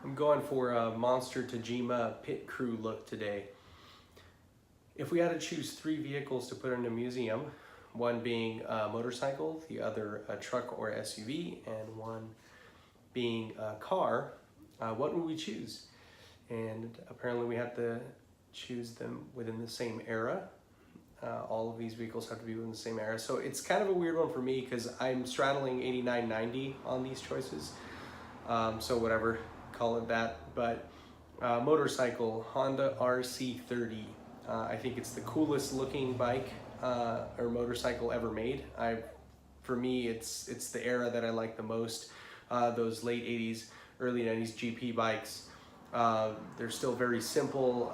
I'm going for a Monster Tajima pit crew look today. If we had to choose three vehicles to put in a museum, one being a motorcycle, the other a truck or SUV, and one being a car, what would we choose? And apparently we have to choose them within the same era. All of these vehicles have to be within the same era. So it's kind of a weird one for me because I'm straddling 89, 90 on these choices. So whatever, call it that. But motorcycle, Honda RC30. I think it's the coolest looking bike or motorcycle ever made. For me, it's the era that I like the most. Those late 80s, early 90s GP bikes. They're still very simple.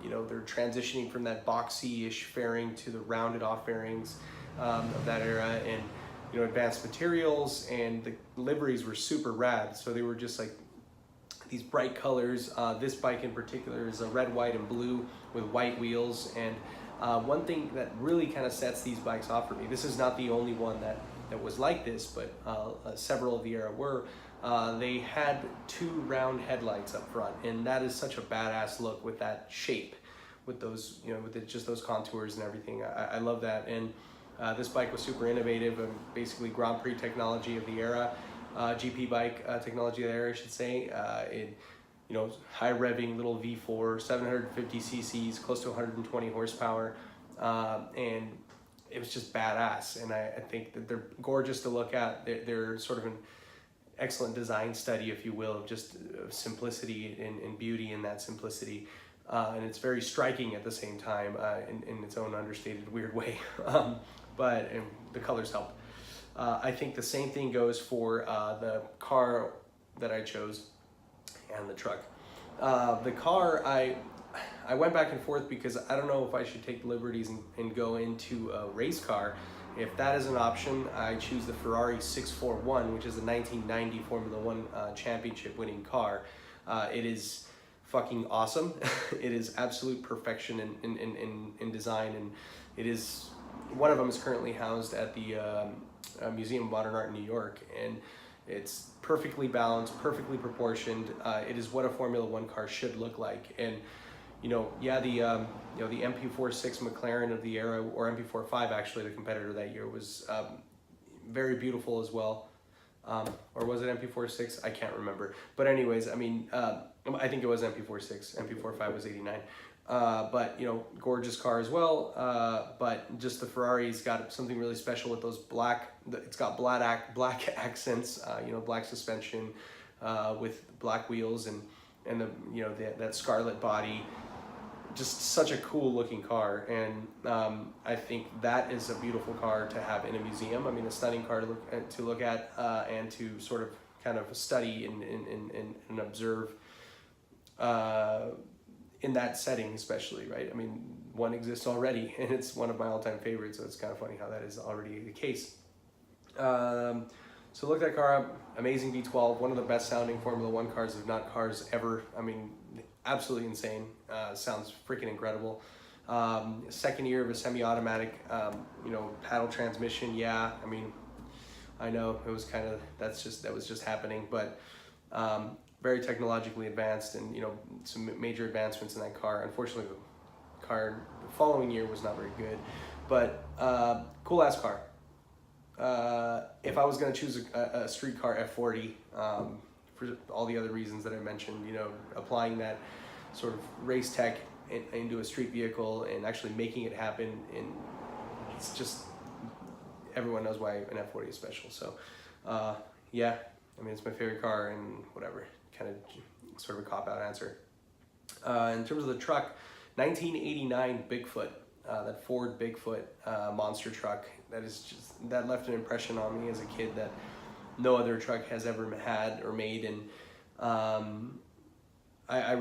They're transitioning from that boxy-ish fairing to the rounded off fairings of that era, and advanced materials, and the liveries were super rad. So they were just like these bright colors. This bike in particular is a red, white, and blue with white wheels. And one thing that really kind of sets these bikes off for me, this is not the only one that was like this, but several of the era were, they had two round headlights up front, and that is such a badass look with that shape, with those, with just those contours and everything. I love that. And this bike was super innovative and basically Grand Prix technology of the era, GP bike technology of the era, I should say. High revving little V4, 750 cc's, close to 120 horsepower, and it was just badass. And I think that they're gorgeous to look at. They're sort of an excellent design study, if you will, of just simplicity and beauty in that simplicity. And it's very striking at the same time in its own understated weird way. But the colors help. I think the same thing goes for the car that I chose and the truck. The car, I went back and forth because I don't know if I should take liberties and go into a race car. If that is an option, I choose the Ferrari 641, which is a 1990 Formula One championship winning car. It is fucking awesome. It is absolute perfection in design, and it is, one of them is currently housed at the Museum of Modern Art in New York, and it's perfectly balanced, perfectly proportioned. It is what a Formula One car should look like. And the MP46 McLaren of the era, or MP45 actually, the competitor that year, was very beautiful as well. Or was it MP46? I can't remember. But anyways, I mean, I think it was MP46. MP45 was 89. But gorgeous car as well. But just the Ferrari's got something really special with those it's got black accents, black suspension, with black wheels, and that scarlet body. Just such a cool looking car, and I think that is a beautiful car to have in a museum. I mean, a stunning car to look at and to sort of kind of study and observe in that setting, especially, right? I mean, one exists already, and it's one of my all-time favorites, so it's kind of funny how that is already the case. So look that car up. Amazing V12, one of the best sounding Formula One cars, if not cars ever. I mean, absolutely insane. Sounds freaking incredible. Second year of a semi-automatic, paddle transmission. Yeah, I mean, I know it was kind of, that was just happening, but very technologically advanced, and some major advancements in that car. Unfortunately, the car the following year was not very good, but cool ass car. If I was going to choose a street car, F40, for all the other reasons that I mentioned, applying that sort of race tech into a street vehicle and actually making it happen, and it's just, everyone knows why an F40 is special. So yeah, I mean, it's my favorite car, and whatever, kind of sort of a cop-out answer. In terms of the truck, 1989 Bigfoot, that Ford Bigfoot monster truck, that left an impression on me as a kid that no other truck has ever had or made. And I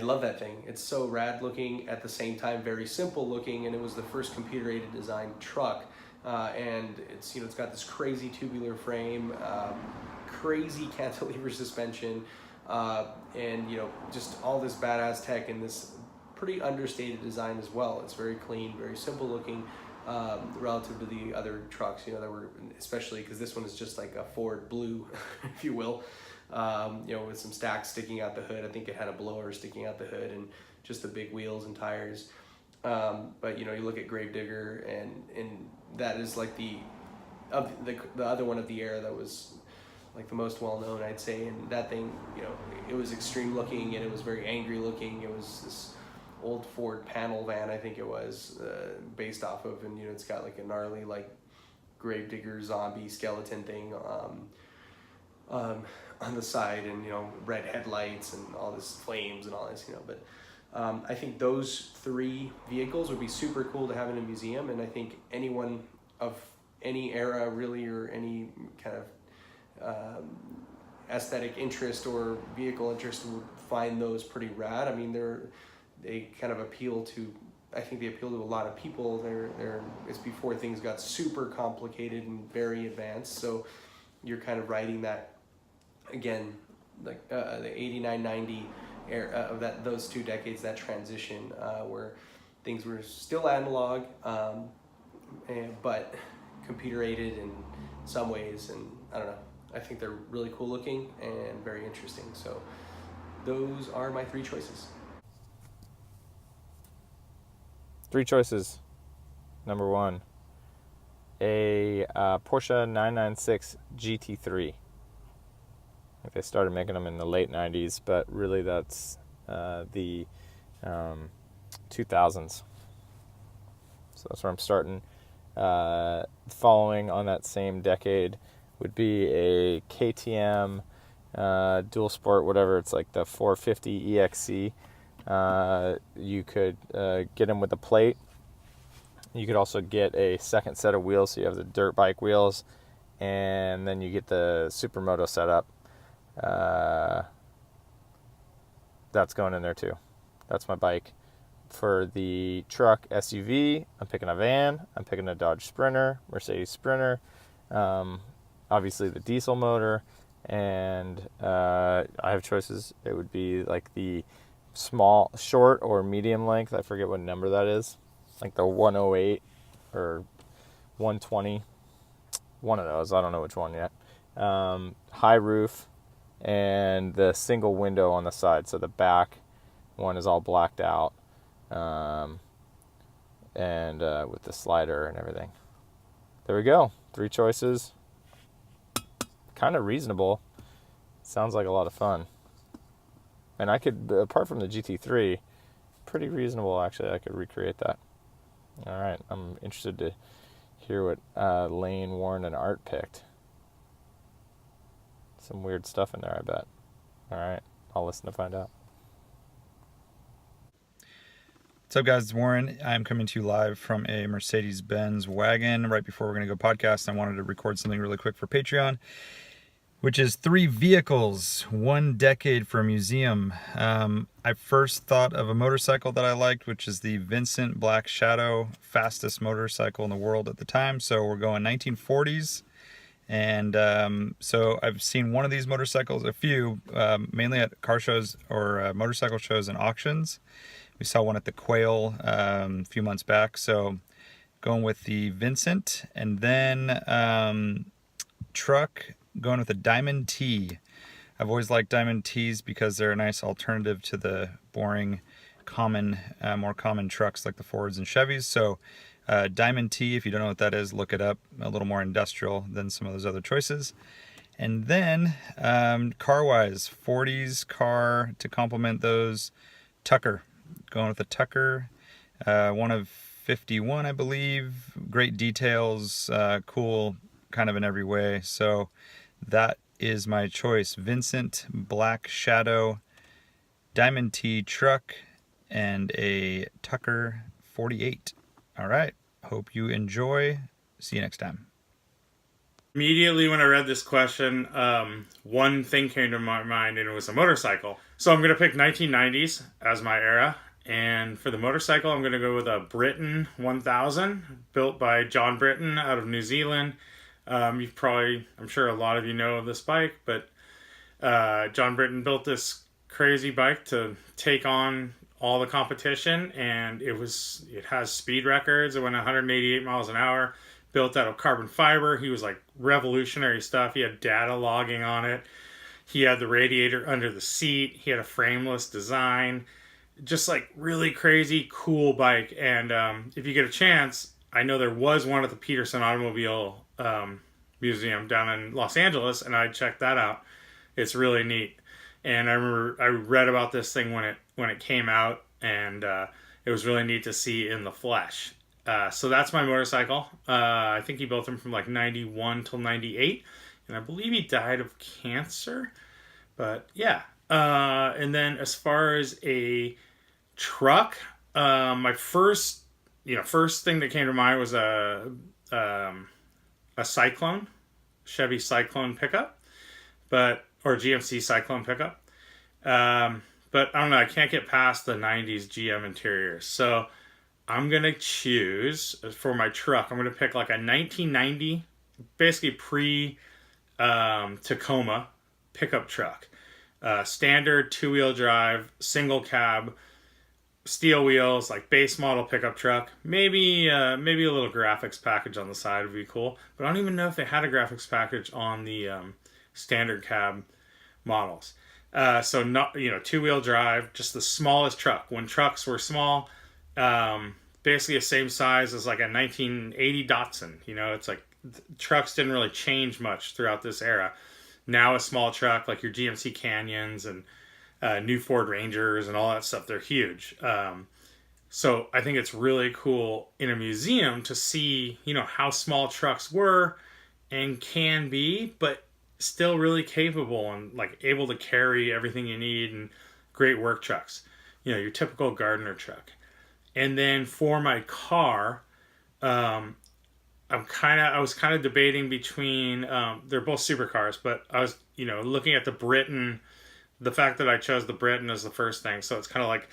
love that thing. It's so rad looking, at the same time very simple looking, and it was the first computer aided design truck. And it's got this crazy tubular frame, crazy cantilever suspension, and just all this badass tech in this pretty understated design as well. It's very clean, very simple looking, relative to the other trucks, that were, especially because this one is just like a Ford Blue, if you will. with some stacks sticking out the hood. I think it had a blower sticking out the hood and just the big wheels and tires. But you look at Gravedigger, and that is like the other one of the era that was like the most well known, I'd say. And that thing, it was extreme looking, and it was very angry looking. It was this old Ford panel van, I think it was, based off of, and it's got like a gnarly like Gravedigger zombie skeleton thing on the side, and red headlights and all this flames and all this, but I think those three vehicles would be super cool to have in a museum, and I think anyone of any era really, or any kind of aesthetic interest or vehicle interest, would find those pretty rad. I mean, they kind of appeal to, I think they appeal to a lot of people. It's before things got super complicated and very advanced, so you're kind of riding that, again, like the 89, 90 era of those 2 decades, that transition where things were still analog, but computer aided in some ways, and I don't know, I think they're really cool looking and very interesting. So those are my 3 choices. 3 choices. Number 1, a Porsche 996 GT3. I think they started making them in the late 90s, but really that's the 2000s. So that's where I'm starting. Following on that same decade would be a KTM dual sport, whatever. It's like the 450 EXC. You could get them with a plate. You could also get a second set of wheels, so you have the dirt bike wheels, and then you get the supermoto setup. That's going in there too. That's my bike. For the truck SUV, I'm picking a van. I'm picking a Dodge Sprinter, Mercedes Sprinter, obviously the diesel motor, and I have choices. It would be like the small, short, or medium length. I forget what number that is. Like the 108 or 120. One of those. I don't know which one yet. High roof and the single window on the side. So the back one is all blacked out. And with the slider and everything. There we go. 3 choices. Kind of reasonable. Sounds like a lot of fun. And I could, apart from the GT3, pretty reasonable actually. I could recreate that. All right. I'm interested to hear what Lane, Warren, and Art picked. Some weird stuff in there, I bet. All right. I'll listen to find out. What's up, guys? It's Warren. I'm coming to you live from a Mercedes-Benz wagon. Right before we're going to go podcast, I wanted to record something really quick for Patreon, which is 3 vehicles, 1 decade for a museum. I first thought of a motorcycle that I liked, which is the Vincent Black Shadow, fastest motorcycle in the world at the time. So we're going 1940s. And so I've seen one of these motorcycles, a few, mainly at car shows or motorcycle shows and auctions. We saw one at the Quail a few months back. So going with the Vincent, and then truck, going with the Diamond T. I've always liked Diamond T's because they're a nice alternative to the boring, more common trucks like the Fords and Chevys. So Diamond T, if you don't know what that is, look it up. A little more industrial than some of those other choices. And then car-wise, 40s car to complement those, Tucker. Going with the Tucker, one of 51, I believe. Great details, cool kind of in every way. So that is my choice. Vincent Black Shadow, Diamond T truck, and a Tucker 48. All right. Hope you enjoy. See you next time. Immediately when I read this question, one thing came to my mind, and it was a motorcycle. So I'm going to pick 1990s as my era. And for the motorcycle, I'm going to go with a Britain 1000, built by John Britton out of New Zealand. I'm sure a lot of you know of this bike, but John Britton built this crazy bike to take on all the competition, and it has speed records. It went 188 miles an hour, built out of carbon fiber. He was like revolutionary stuff. He had data logging on it. He had the radiator under the seat. He had a frameless design. Just like really crazy, cool bike. And if you get a chance, I know there was one at the Peterson Automobile Museum down in Los Angeles, and I checked that out. It's really neat. And I remember I read about this thing when it came out, and it was really neat to see in the flesh. So that's my motorcycle. I think he built him from like 91 till 98, and I believe he died of cancer. But yeah. And then as far as a truck, my first thing that came to mind was a Cyclone, Chevy Cyclone pickup, or GMC Cyclone pickup. But I don't know, I can't get past the 90s GM interiors. So I'm going to choose for my truck, I'm going to pick like a 1990, basically Tacoma pickup truck. Standard 2-wheel drive, single cab, steel wheels, like base model pickup truck. Maybe a little graphics package on the side would be cool. But I don't even know if they had a graphics package on the standard cab models. So not 2-wheel drive, just the smallest truck. When trucks were small, basically the same size as like a 1980 Datsun. It's like trucks didn't really change much throughout this era. Now a small truck like your GMC Canyons and new Ford Rangers and all that stuff, they're huge. So I think it's really cool in a museum to see, how small trucks were and can be, but still really capable and like able to carry everything you need, and great work trucks. Your typical Gardner truck. And then for my car, I was kind of debating between, they're both supercars, but I was, looking at the Britain, the fact that I chose the Britain as the first thing. So it's kind of like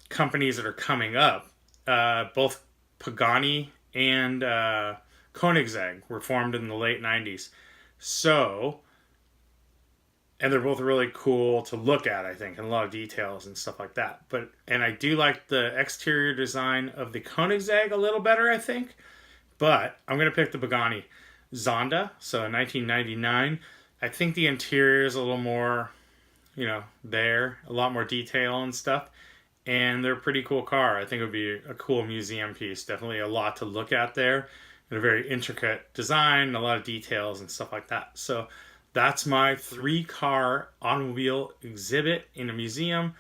companies that are coming up. Both Pagani and Koenigsegg were formed in the late 90s. So, and they're both really cool to look at, I think, and a lot of details and stuff like that. And I do like the exterior design of the Koenigsegg a little better, I think. But I'm going to pick the Pagani Zonda, so 1999. I think the interior is a little more, a lot more detail and stuff. And they're a pretty cool car. I think it would be a cool museum piece. Definitely a lot to look at there. And a very intricate design, a lot of details and stuff like that. So that's my 3-car automobile exhibit in a museum.